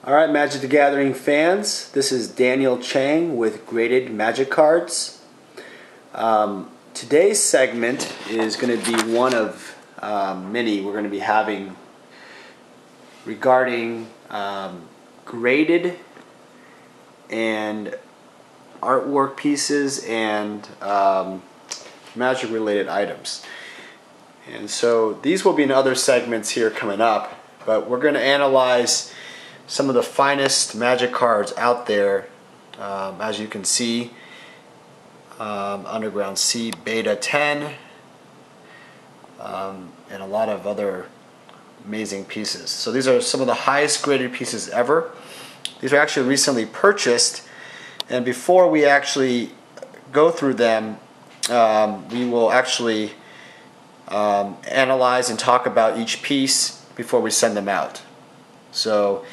Alright, Magic the Gathering fans, this is Daniel Chang with Graded Magic Cards. Today's segment is going to be one of many we're going to be having regarding graded and artwork pieces and magic related items. And so these will be in other segments here coming up, but we're going to analyze some of the finest magic cards out there. As you can see, Underground Sea Beta 10 and a lot of other amazing pieces. So these are some of the highest graded pieces ever. These are actually recently purchased, and before we actually go through them, we will actually analyze and talk about each piece before we send them out. So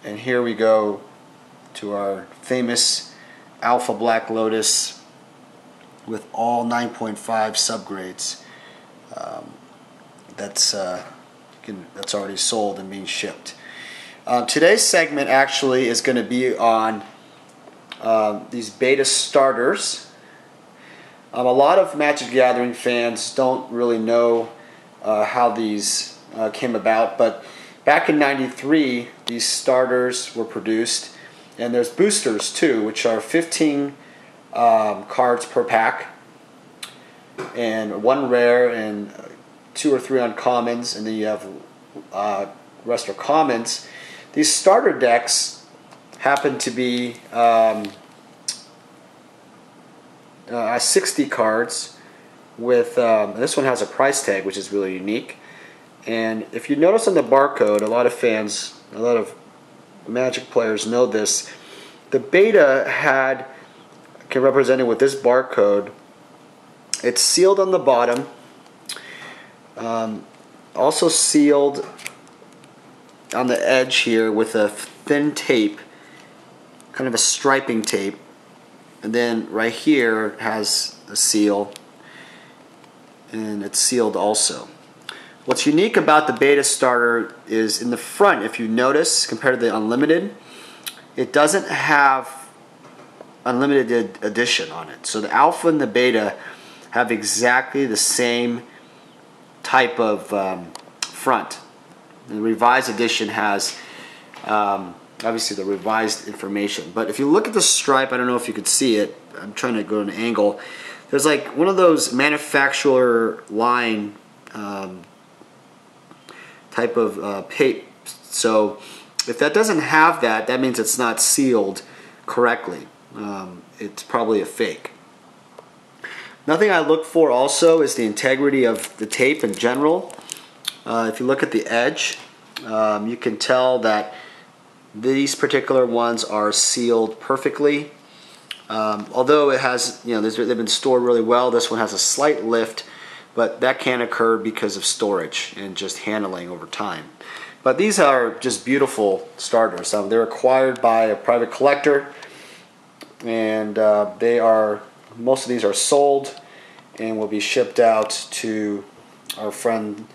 and here we go to our famous Alpha Black Lotus with all 9.5 subgrades. That's already sold and being shipped. Today's segment actually is going to be on these beta starters. A lot of Magic the Gathering fans don't really know how these came about, but back in '93 these starters were produced, and there's boosters too, which are 15 cards per pack, and one rare and 2 or 3 uncommons, and then you have rest are commons. These starter decks happen to be 60 cards with this one has a price tag, which is really unique. And if you notice on the barcode, a lot of fans, a lot of Magic players know this. The beta can represent it with this barcode. It's sealed on the bottom, also sealed on the edge here with a thin tape, kind of a striping tape, and then right here has a seal, and it's sealed also. What's unique about the beta starter is in the front, if you notice, compared to the Unlimited, it doesn't have Unlimited edition on it. So the Alpha and the Beta have exactly the same type of front. The revised edition has obviously the revised information. But if you look at the stripe, I don't know if you could see it, I'm trying to go at an angle, there's like one of those manufacturer line type of tape. So if that doesn't have that, that means it's not sealed correctly. It's probably a fake. Nothing I look for also is the integrity of the tape in general. If you look at the edge, you can tell that these particular ones are sealed perfectly. Although it has, they've been stored really well. This one has a slight lift, but that can occur because of storage and just handling over time. But these are just beautiful starters. They're acquired by a private collector, and most of these are sold and will be shipped out to our friend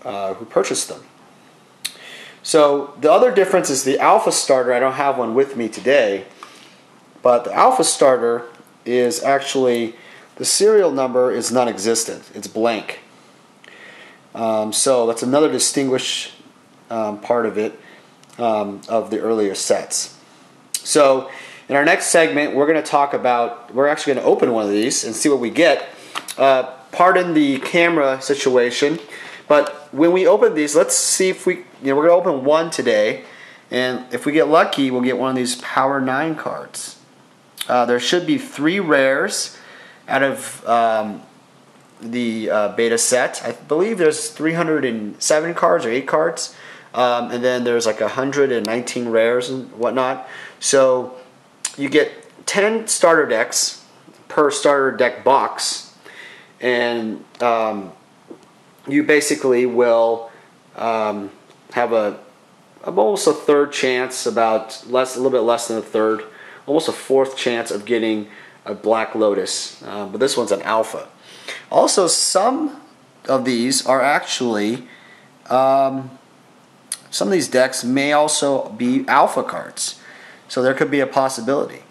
who purchased them. So the other difference is the Alpha starter. I don't have one with me today, but the Alpha starter is actually, the serial number is non-existent. It's blank. So that's another distinguished part of it, of the earlier sets. So in our next segment, we're going to talk about, we're actually going to open one of these and see what we get. Pardon the camera situation, but when we open these, let's see if we're going to open one today, and if we get lucky, we'll get one of these Power 9 cards. There should be 3 rares out of the beta set. I believe there's 307 cards or 8 cards, and then there's like 119 rares and whatnot. So you get 10 starter decks per starter deck box, and you basically will have almost a third chance, a little bit less than a third, almost a fourth chance of getting a Black Lotus, but this one's an Alpha. Also, some of these are actually some of these decks may also be alpha cards. So there could be a possibility.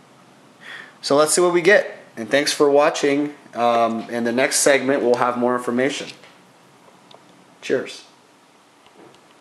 So let's see what we get. And thanks for watching. In the next segment, we'll have more information. Cheers.